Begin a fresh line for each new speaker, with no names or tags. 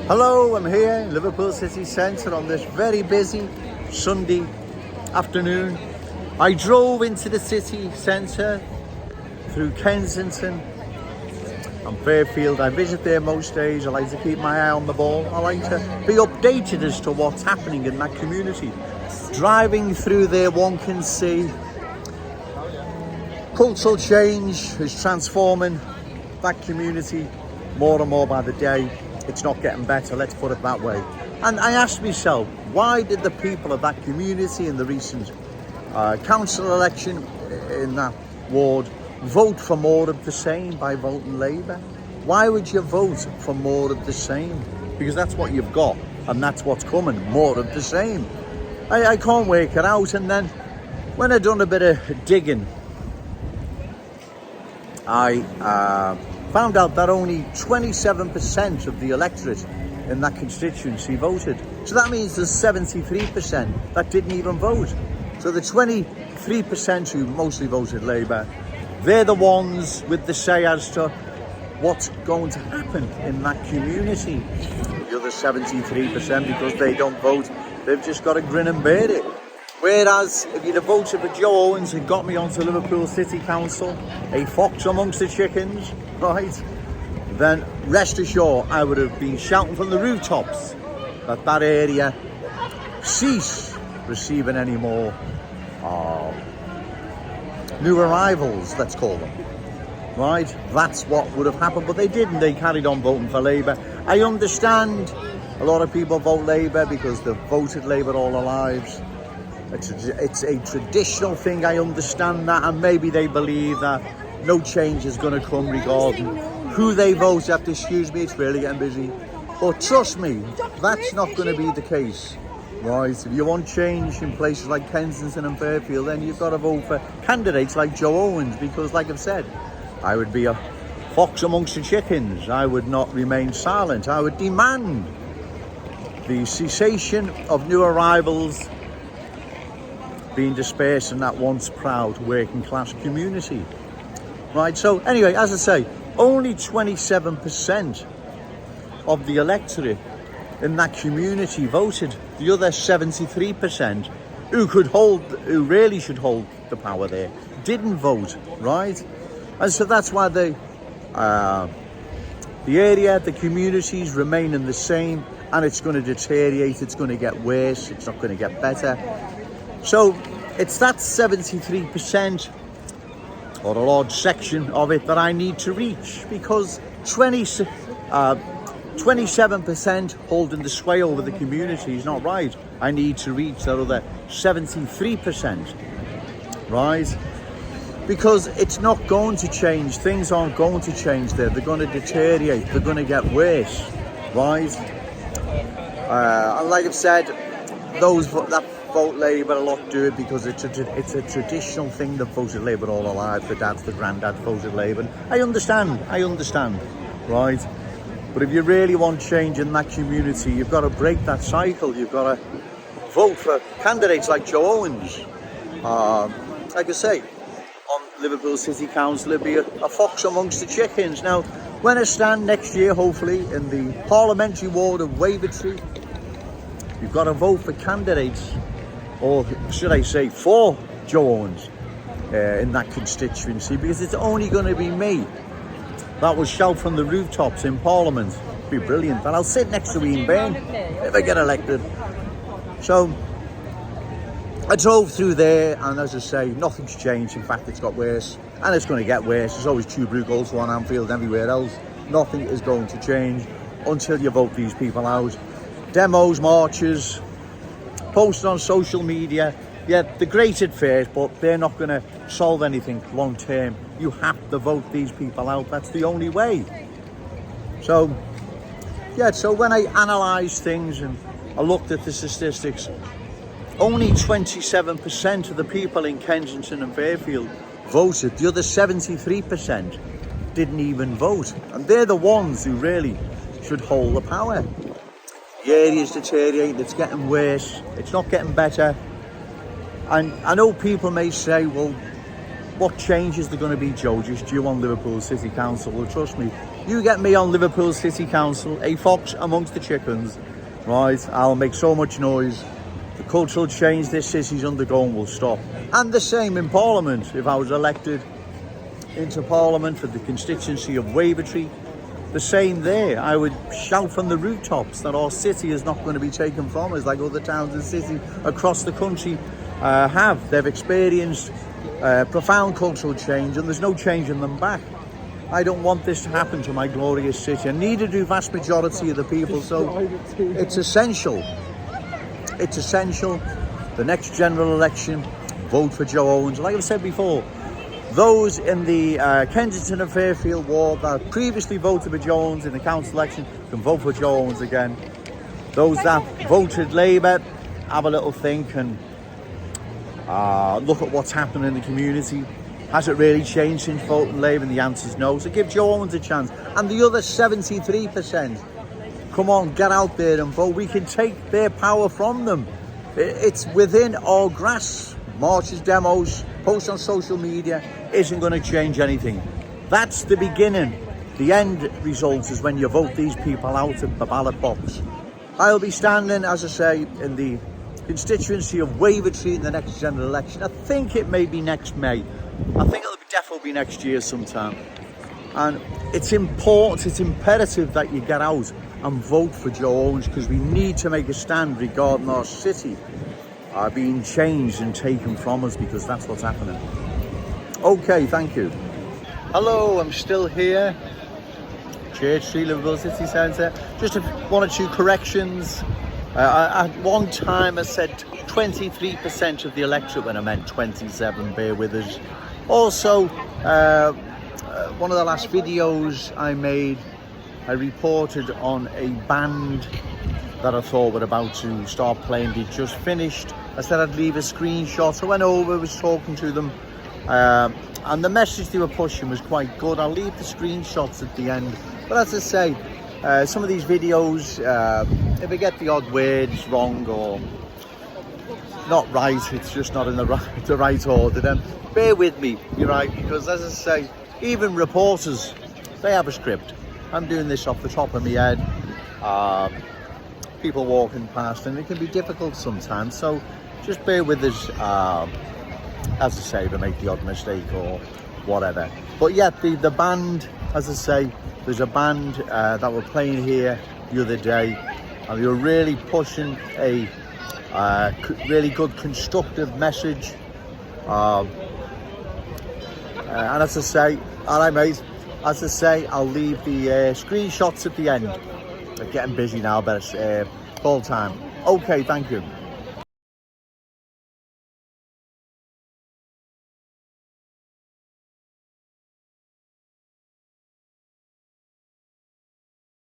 Hello, I'm here in Liverpool city centre on this very busy Sunday afternoon. I drove into the city centre through Kensington and Fairfield. I visit there most days. I like to keep my eye on the ball. I like to be updated as to what's happening in that community. Driving through there, one can see cultural change is transforming that community more and more by the day. It's not getting better, let's put it that way. And I asked myself, why did the people of that community in the recent council election in that ward vote for more of the same by voting Labour? Why would you vote for more of the same? Because that's what you've got, and that's what's coming, more of the same. I can't work it out. And then when I done a bit of digging, I found out that only 27% of the electorate in that constituency voted. So that means there's 73% that didn't even vote. So the 23% who mostly voted Labour, they're the ones with the say as to what's going to happen in that community. The other 73%, because they don't vote, they've just got to grin and bear it. Whereas if you'd have voted for Joe Owens and got me onto Liverpool City Council, a fox amongst the chickens, right, then rest assured I would have been shouting from the rooftops that that area cease receiving any more new arrivals, let's call them. Right, that's what would have happened, but they didn't. They carried on voting for Labour. I understand a lot of people vote Labour because they've voted Labour all their lives. It's a traditional thing, I understand that, and maybe they believe that no change is going to come regarding who they vote. You have to excuse me, it's really getting busy. But trust me, that's not going to be the case, right? If you want change in places like Kensington and Fairfield, then you've got to vote for candidates like Joe Owens, because like I've said, I would be a fox amongst the chickens. I would not remain silent. I would demand the cessation of new arrivals being dispersed in that once proud working class community. Right, so anyway, as I say, only 27% of the electorate in that community voted. The other 73% who really should hold the power there didn't vote, right? And so that's why the area, the communities remaining the same, and it's going to deteriorate, it's going to get worse, it's not going to get better. So it's that 73% or a large section of it that I need to reach, because 27% holding the sway over the community is not right. I need to reach that other 73%, right? Because it's not going to change. Things aren't going to change there. They're going to deteriorate. They're going to get worse, right? And like I've said, those that vote Labour a lot do it because it's a traditional thing. They've voted Labour all their lives. The dads, the granddads voted Labour. I understand, right? But if you really want change in that community, you've got to break that cycle. You've got to vote for candidates like Joe Owens. Like I say, on Liverpool City Council, it'll be a fox amongst the chickens. Now, when I stand next year, hopefully, in the parliamentary ward of Wavertree, you've got to vote for candidates, or should I say for Joe Owens in that constituency, because it's only going to be me that will shout from the rooftops in Parliament. It'll be brilliant. And I'll sit next to Ian Bain if I get elected. So I drove through there, and as I say, nothing's changed. In fact, it's got worse, and it's going to get worse. There's always tube goals on Anfield and everywhere else. Nothing is going to change until you vote these people out. Demos, marches, posts on social media. Yeah, they're great at first, but they're not going to solve anything long term. You have to vote these people out. That's the only way. So, yeah, so when I analysed things and I looked at the statistics, only 27% of the people in Kensington and Fairfield voted. The other 73% didn't even vote. And they're the ones who really should hold the power. The area's deteriorating, it's getting worse, it's not getting better. And I know people may say, well, what changes are going to be, Joe, just due on Liverpool City Council? Well, trust me, You get me on Liverpool City Council, a fox amongst the chickens, right? I'll make so much noise. The cultural change this city's undergone will stop. And the same in Parliament. If I was elected into Parliament for the constituency of Wavertree, the same there. I would shout from the rooftops that our city is not going to be taken from us like other towns and cities across the country have. They've experienced profound cultural change, and there's no changing them back. I don't want this to happen to my glorious city, and neither do vast majority of the people. So it's essential. It's essential. The next general election, vote for Joe Owens. Like I've said before, those in the Kensington and Fairfield ward that previously voted for Joe Owens in the council election can vote for Joe Owens again. Those that voted Labour, have a little think and look at what's happened in the community. Has it really changed since voting Labour? And the answer is no. So give Joe Owens a chance. And the other 73%, come on, get out there and vote. We can take their power from them. It's within our grasp. Marches, demos, posts on social media isn't going to change anything. That's the beginning. The end result is when you vote these people out of the ballot box. I'll be standing, as I say, in the constituency of Wavertree in the next general election. I think it may be next May. I think it'll definitely be next year sometime. And it's important, it's imperative that you get out and vote for Joe Owens, because we need to make a stand regarding our city being changed and taken from us, because that's what's happening. Okay, thank you. Hello, I'm still here. Church Street, Liverpool City Centre. Just one or two corrections. At one time I said 23% of the electorate when I meant 27, bear with us. Also, one of the last videos I made, I reported on a band that I thought were about to start playing. They just finished. I said I'd leave a screenshot. I went over, was talking to them, and the message they were pushing was quite good. I'll leave the screenshots at the end. But as I say, some of these videos, if I get the odd words wrong or not right, it's just not in the right order, then bear with me, you're right, because as I say, even reporters, they have a script. I'm doing this off the top of my head. People walking past, and it can be difficult sometimes, so just bear with us, as I say, to make the odd mistake or whatever. But yeah, the band, as I say, there's a band that were playing here the other day, and they were really pushing a really good constructive message, and as I say, all right mate, as I say, I'll leave the screenshots at the end. I'm getting busy now, but it's call time. Okay, thank you.